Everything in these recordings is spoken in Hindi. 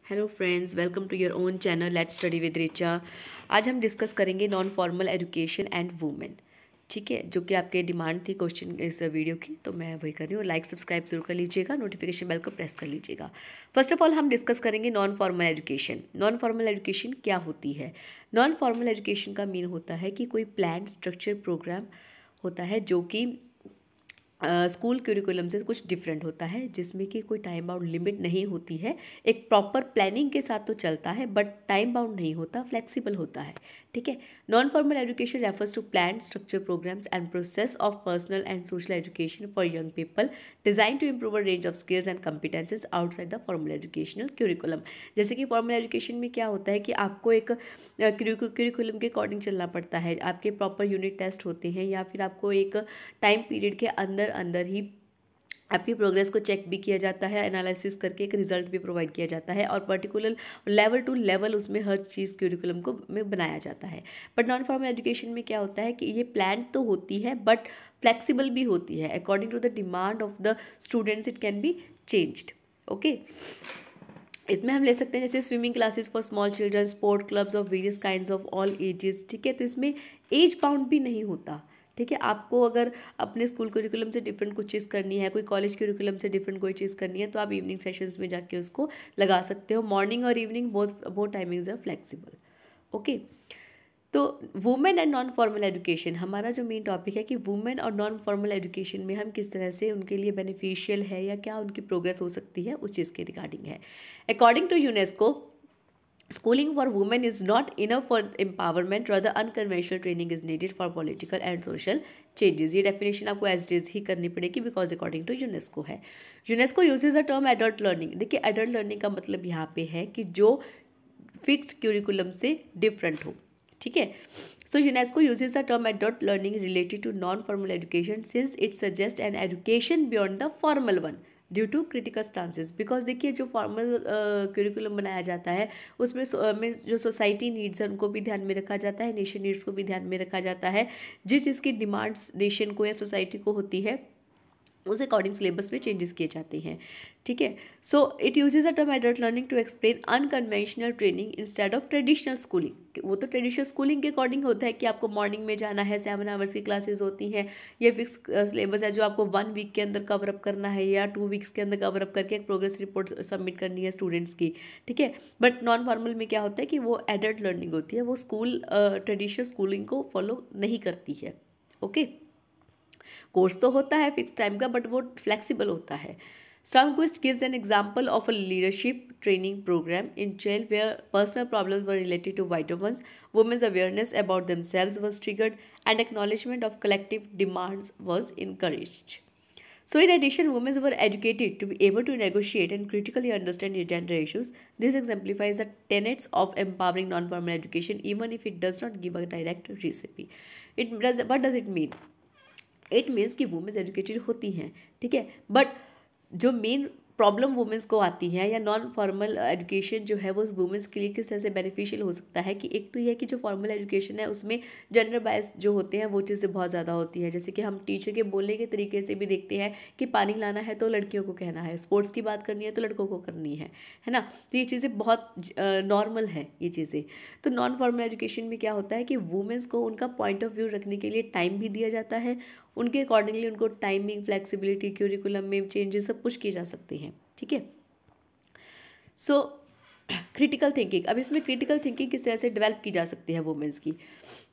Hello friends, welcome to your own channel let's study with Richa. आज हम डिस्कस करेंगे non formal education and women. ठीक है, जो कि आपके डिमांड थी क्वेश्चन इस वीडियो की, तो मैं वही कर रही हूँ। लाइक सब्सक्राइब जरूर कर लीजिएगा, नोटिफिकेशन बेल को प्रेस कर लीजिएगा। फर्स्ट ऑफ ऑल हम डिस्कस करेंगे non formal education. Non formal education क्या होती है? नॉन फॉर्मल एजुकेशन का मीन होता है कि कोई प्लान स्ट्रक्चर प्रोग्राम होता है जो कि स्कूल करिकुलम से कुछ डिफरेंट होता है, जिसमें कि कोई टाइम बाउंड लिमिट नहीं होती है। एक प्रॉपर प्लानिंग के साथ तो चलता है, बट टाइम बाउंड नहीं होता, फ्लेक्सिबल होता है। ठीक है। Non formal education refers to plan structure programs and process of personal and social education for young people design to improve a range of skills and competences outside the formal educational curriculum. जैसे कि फॉर्मल एजुकेशन में क्या होता है कि आपको एक करिकुलम के अकॉर्डिंग चलना पड़ता है। आपके प्रॉपर यूनिट टेस्ट होते हैं, या फिर आपको एक टाइम पीरियड के अंदर अंदर ही आपकी प्रोग्रेस को चेक भी किया जाता है, एनालिसिस करके एक रिजल्ट भी प्रोवाइड किया जाता है, और पर्टिकुलर लेवल टू लेवल उसमें हर चीज़ करिकुलम को में बनाया जाता है। बट नॉन फॉर्मल एजुकेशन में क्या होता है कि ये प्लान तो होती है, बट फ्लेक्सिबल भी होती है। According to the demand of the students it can be changed. Okay. इसमें हम ले सकते हैं जैसे swimming classes for small children, sport clubs of various kinds of all ages. ठीक है, तो इसमें एज बाउंड भी नहीं होता। ठीक है, आपको अगर अपने स्कूल करिकुलम से डिफरेंट कुछ चीज़ करनी है, कोई कॉलेज करिकुलम से डिफरेंट कोई चीज़ करनी है, तो आप इवनिंग सेशंस में जाके उसको लगा सकते हो। मॉर्निंग और evening both timings are flexible. Okay. तो women and non formal education हमारा जो मेन टॉपिक है कि वुमेन और नॉन फॉर्मल एजुकेशन में हम किस तरह से उनके लिए बेनिफिशियल है या क्या उनकी प्रोग्रेस हो सकती है, उस चीज़ के रिगार्डिंग है। According to UNESCO, schooling for women is not enough for empowerment, rather unconventional training is needed for political and social changes। ये डेफिनेशन आपको एज डेज ही करनी पड़ेगी, बिकॉज अकॉर्डिंग टू यूनेस्को है। UNESCO uses the term adult learning. देखिए, एडल्ट लर्निंग का मतलब यहाँ पे है कि जो फिक्स्ड क्यूरिकुलम से डिफरेंट हो। ठीक है। So UNESCO uses the term adult learning related to non formal education since it suggest an education beyond the formal one due to critical stances. Because देखिए, जो फॉर्मल करिकुलम बनाया जाता है उसमें में जो सोसाइटी नीड्स है उनको भी ध्यान में रखा जाता है, नेशन नीड्स को भी ध्यान में रखा जाता है। जिस चीज़ की डिमांड्स नेशन को या सोसाइटी को होती है उस अकॉर्डिंग सिलेबस में चेंजेस किए जाते हैं। ठीक है। So it uses a term adult learning to explain unconventional training instead of traditional schooling. वो तो ट्रेडिशनल स्कूलिंग के अकॉर्डिंग होता है कि आपको मॉर्निंग में जाना है, 7 आवर्स की क्लासेस होती हैं, ये फिक्स सिलेबस है जो आपको 1 वीक के अंदर कवर अप करना है या 2 वीक्स के अंदर कवर अप करके एक प्रोग्रेस रिपोर्ट सबमिट करनी है स्टूडेंट्स की। ठीक है। बट नॉन फॉर्मल में क्या होता है कि वो एडल्ट लर्निंग होती है, वो स्कूल ट्रेडिशनल स्कूलिंग को फॉलो नहीं करती है। ओके। कोर्स तो होता है फिक्स टाइम का, बट वो फ्लेक्सिबल होता है। Stromquist gives an example of a leadership training program in jail where personal problems were related to vital ones, women's awareness about themselves was triggered, and acknowledgement of collective demands was encouraged. So, in addition, women were educated to be able to negotiate and critically understand gender issues. This exemplifies the tenets of empowering non-formal education, even if it does not give a direct recipe. What does it mean? It means कि वुमेन्स एजुकेटेड होती हैं। ठीक है, बट जो मेन प्रॉब्लम वुमेंस को आती है या नॉन फॉर्मल एजुकेशन जो है वो वुमेंस के लिए किस तरह से बेनिफिशियल हो सकता है कि एक तो ये है कि जो फॉर्मल एजुकेशन है उसमें जेंडर बायस जो होते हैं वो चीज़ें बहुत ज़्यादा होती है। जैसे कि हम टीचर के बोलने के तरीके से भी देखते हैं कि पानी लाना है तो लड़कियों को कहना है, स्पोर्ट्स की बात करनी है तो लड़कों को करनी है ना। तो ये चीज़ें बहुत नॉर्मल है ये चीज़ें। तो नॉन फॉर्मल एजुकेशन में क्या होता है कि वुमेंस को उनका पॉइंट ऑफ व्यू रखने के लिए टाइम भी दिया जाता है, उनके अकॉर्डिंगली उनको टाइमिंग, फ्लेक्सिबिलिटी, क्यूरिकुलम में चेंजेस सब कुछ किए जा सकते हैं। ठीक है। सो क्रिटिकल थिंकिंग, अब इसमें क्रिटिकल थिंकिंग किस तरह से डेवलप की जा सकती है वुमेंस की।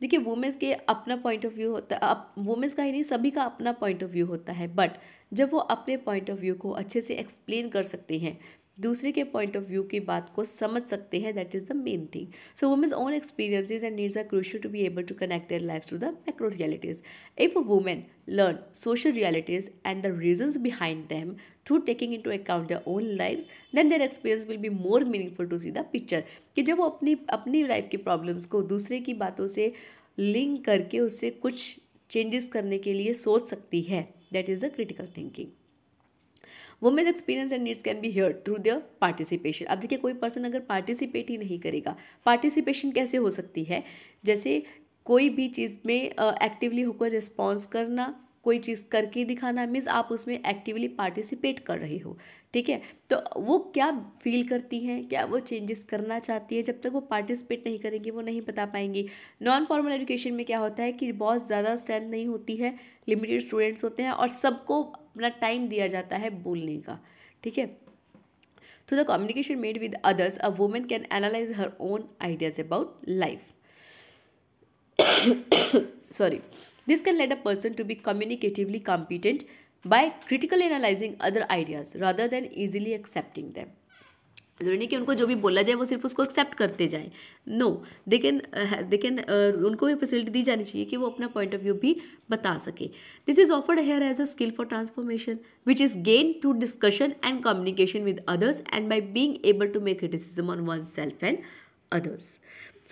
देखिए, वुमेंस के अपना पॉइंट ऑफ व्यू होता है, वुमेंस का ही नहीं सभी का अपना पॉइंट ऑफ व्यू होता है, बट जब वो अपने पॉइंट ऑफ व्यू को अच्छे से एक्सप्लेन कर सकते हैं, दूसरे के पॉइंट ऑफ व्यू की बात को समझ सकते हैं, that is the main thing. So women's own experiences and needs are crucial to be able to connect their lifes to the macro realities. If women learn social realities and the reasons behind them through taking into account their own lives, then their experience will be more meaningful to see the picture। कि जब वो अपनी लाइफ की प्रॉब्लम्स को दूसरे की बातों से लिंक करके उससे कुछ चेंजेस करने के लिए सोच सकती है, that is the critical thinking. Women's experience and needs can be heard through their participation. अब देखिए, कोई पर्सन अगर पार्टिसिपेट ही नहीं करेगा, पार्टिसिपेशन कैसे हो सकती है? जैसे कोई भी चीज़ में एक्टिवली होकर रिस्पॉन्स करना, कोई चीज़ करके दिखाना, मीन्स आप उसमें एक्टिवली पार्टिसिपेट कर रहे हो। ठीक है। तो वो क्या फील करती हैं, क्या वो चेंजेस करना चाहती है, जब तक वो पार्टिसिपेट नहीं करेंगी वो नहीं बता पाएंगी। नॉन फॉर्मल एजुकेशन में क्या होता है कि बहुत ज़्यादा स्ट्रेंथ नहीं होती है, लिमिटेड स्टूडेंट्स होते हैं और सबको अपना टाइम दिया जाता है बोलने का, ठीक है। Through the communication made with others a woman can analyse her own ideas about life. Sorry. This can lead a person to be communicatively competent by critically analyzing other ideas rather than easily accepting them. जरूरी नहीं कि उनको जो भी बोला जाए वो सिर्फ उसको एक्सेप्ट करते जाएं। नो, दे कैन उनको ये फैसिलिटी दी जानी चाहिए कि वो अपना पॉइंट ऑफ व्यू भी बता सके। This is offered here as a skill for transformation which is gain through discussion and communication with others and by being able to make criticism on oneself and others.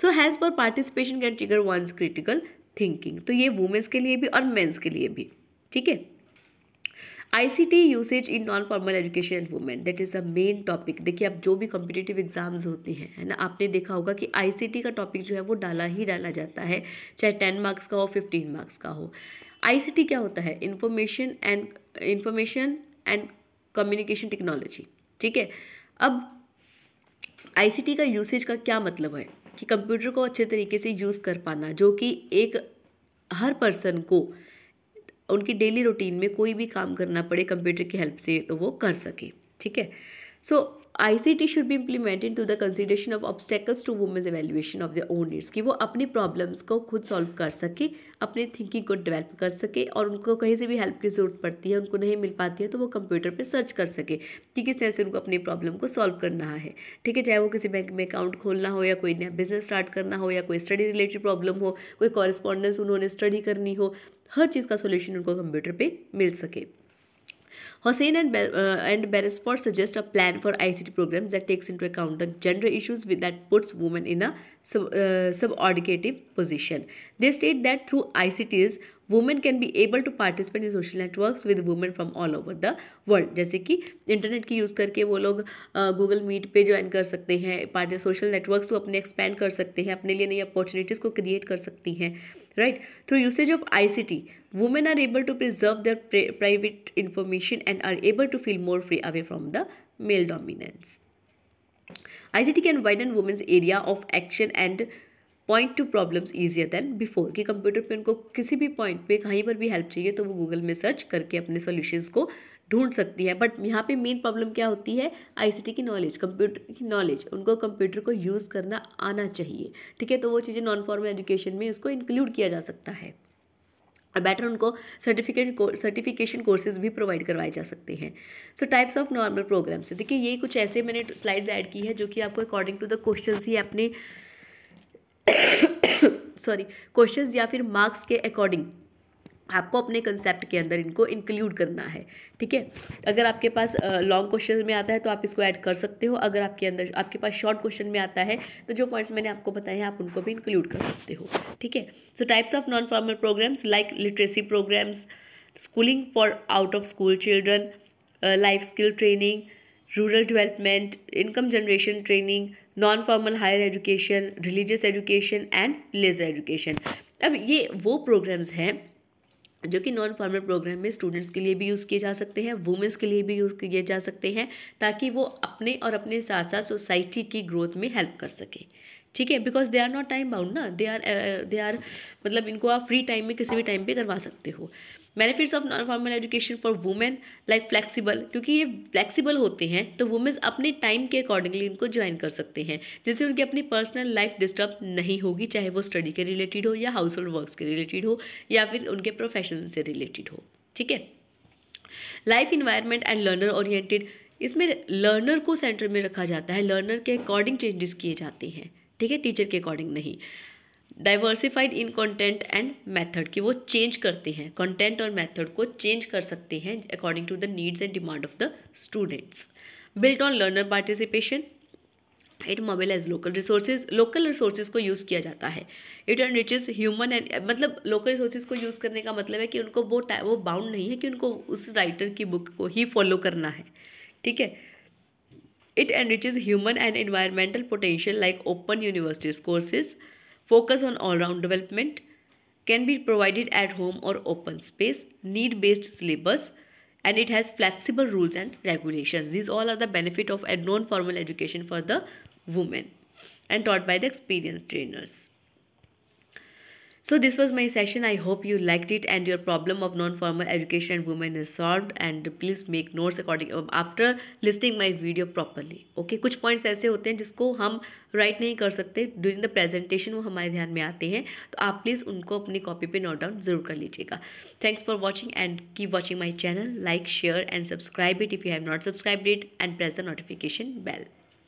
So has for participation can trigger one's critical thinking. तो ये वुमेन्स के लिए भी और मेंस के लिए भी, ठीक है। ICT usage in non formal education and women, that is the main topic. देखिए अब जो भी कॉम्पिटिटिव एग्जाम्स होते हैं, है ना, आपने देखा होगा कि ICT का टॉपिक जो है वो डाला ही डाला जाता है, चाहे 10 मार्क्स का हो 15 मार्क्स का हो। ICT क्या होता है? इंफॉर्मेशन एंड कम्युनिकेशन टेक्नोलॉजी, ठीक है। अब ICT का यूसेज का क्या मतलब है कि कंप्यूटर को अच्छे तरीके से यूज़ कर पाना, जो कि एक हर पर्सन को उनकी डेली रूटीन में कोई भी काम करना पड़े कंप्यूटर की हेल्प से तो वो कर सके, ठीक है। So ICT should be implemented to the consideration of obstacles to women's evaluation of their own needs, कि वो अपनी प्रॉब्लम्स को खुद सॉल्व कर सके, अपनी थिंकिंग को डेवलप कर सके, और उनको कहीं से भी हेल्प की ज़रूरत पड़ती है, उनको नहीं मिल पाती है तो वो कंप्यूटर पे सर्च कर सके कि किस तरह से उनको अपनी प्रॉब्लम को सॉल्व करना है, ठीक है। चाहे वो किसी बैंक में अकाउंट खोलना हो, या कोई नया बिजनेस स्टार्ट करना हो, या कोई स्टडी रिलेटेड प्रॉब्लम हो, कोई कॉरेस्पॉन्डेंस उन्होंने स्टडी करनी हो, हर चीज़ का सोल्यूशन उनको कंप्यूटर पे मिल सके। Hossain and Beresford suggest a plan for ICT programs that takes into account the gender issues that puts women in a subordinative position. They state that through ICTs, women can be able to participate in social networks with women from all over the world. जैसे कि इंटरनेट की यूज़ करके वो लोग गूगल मीट पे ज्वाइन कर सकते हैं, सोशल नेटवर्क्स को अपने एक्सपैंड कर सकते हैं, अपने लिए नई अपॉर्चुनिटीज़ को क्रिएट कर सकती हैं, right? Through usage of ICT, women are able to preserve their private information and are able to feel more free away from the male dominance. ICT can widen women's area of action and point to problems easier than before, कि कंप्यूटर पे उनको किसी भी पॉइंट पे कहीं पर भी हेल्प चाहिए तो वो गूगल में सर्च करके अपने सॉल्यूशंस को ढूंढ सकती है। बट यहाँ पे मेन प्रॉब्लम क्या होती है? ICT की नॉलेज, कंप्यूटर की नॉलेज, उनको कंप्यूटर को यूज़ करना आना चाहिए, ठीक है। तो वो चीज़ें नॉन फॉर्मल एजुकेशन में उसको इंक्लूड किया जा सकता है, और बेटर उनको सर्टिफिकेशन कोर्सेज भी प्रोवाइड करवाए जा सकते हैं। So types of normal programmes, देखिए ये कुछ ऐसे मैंने स्लाइड्स ऐड की है जो कि आपको अकॉर्डिंग टू द क्वेश्चंस ही अपने क्वेश्चंस या फिर मार्क्स के अकॉर्डिंग आपको अपने कंसेप्ट के अंदर इनको इंक्लूड करना है, ठीक है। अगर आपके पास लॉन्ग क्वेश्चन में आता है तो आप इसको ऐड कर सकते हो, अगर आपके पास शॉर्ट क्वेश्चन में आता है तो जो पॉइंट्स मैंने आपको बताए हैं आप उनको भी इंक्लूड कर सकते हो, ठीक है। So types of non formal programmes like literacy programmes, schooling for out of school children, life skill training, rural development, income generation training, non formal higher education, religious education and leisure education. अब ये वो प्रोग्राम्स हैं जो कि नॉन फॉर्मल प्रोग्राम में स्टूडेंट्स के लिए भी यूज़ किए जा सकते हैं, वुमेंस के लिए भी यूज़ किए जा सकते हैं, ताकि वो अपने और अपने साथ साथ सोसाइटी की ग्रोथ में हेल्प कर सके, ठीक है। Because they are not time bound ना, दे आर मतलब इनको आप फ्री टाइम में किसी भी टाइम पे करवा सकते हो। Benefits of non formal education for women like flexible, क्योंकि ये फ्लेक्सिबल होते हैं तो वुमेन्स अपने टाइम के अकॉर्डिंगली इनको ज्वाइन कर सकते हैं, जिससे उनकी अपनी पर्सनल लाइफ डिस्टर्ब नहीं होगी, चाहे वो स्टडी के रिलेटेड हो या हाउस होल्ड वर्क्स के रिलेटेड हो या फिर उनके प्रोफेशन से रिलेटेड हो, ठीक है। Life environment and learner oriented, इसमें लर्नर को सेंटर में रखा जाता है, लर्नर के अकॉर्डिंग चेंजेस किए जाते हैं, ठीक है, टीचर के अकॉर्डिंग नहीं। Diversified in content and method, कि वो चेंज करते हैं, कंटेंट और मेथड को चेंज कर सकते हैं according to the needs and demand of the students. Built on learner participation, it mobilize local resources को यूज़ किया जाता है। इट एनरिचेस ह्यूमन एंड, मतलब लोकल रिसोर्सेज को यूज़ करने का मतलब है कि उनको वो बाउंड नहीं है कि उनको उस राइटर की बुक को ही फॉलो करना है, ठीक है। It enriches human and environmental potential like open universities courses, focus on all-round development, can be provided at home or open space, need-based syllabus, and it has flexible rules and regulations. These all are the benefit of a non-formal education for the women and taught by the experienced trainers. So this was my session. I hope you liked it and your problem of non-formal education and women is solved. And please make notes according after listening my video properly. Okay, कुछ पॉइंट्स ऐसे होते हैं जिसको हम राइट नहीं कर सकते ड्यूरिंग द प्रेजेंटेशन, वो हमारे ध्यान में आते हैं, तो आप प्लीज़ उनको अपनी कॉपी पे नोट डाउन जरूर कर लीजिएगा. Thanks for watching and keep watching my channel. Like, share and subscribe it if you have not subscribed it, and press the notification bell.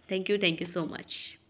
Thank you so much.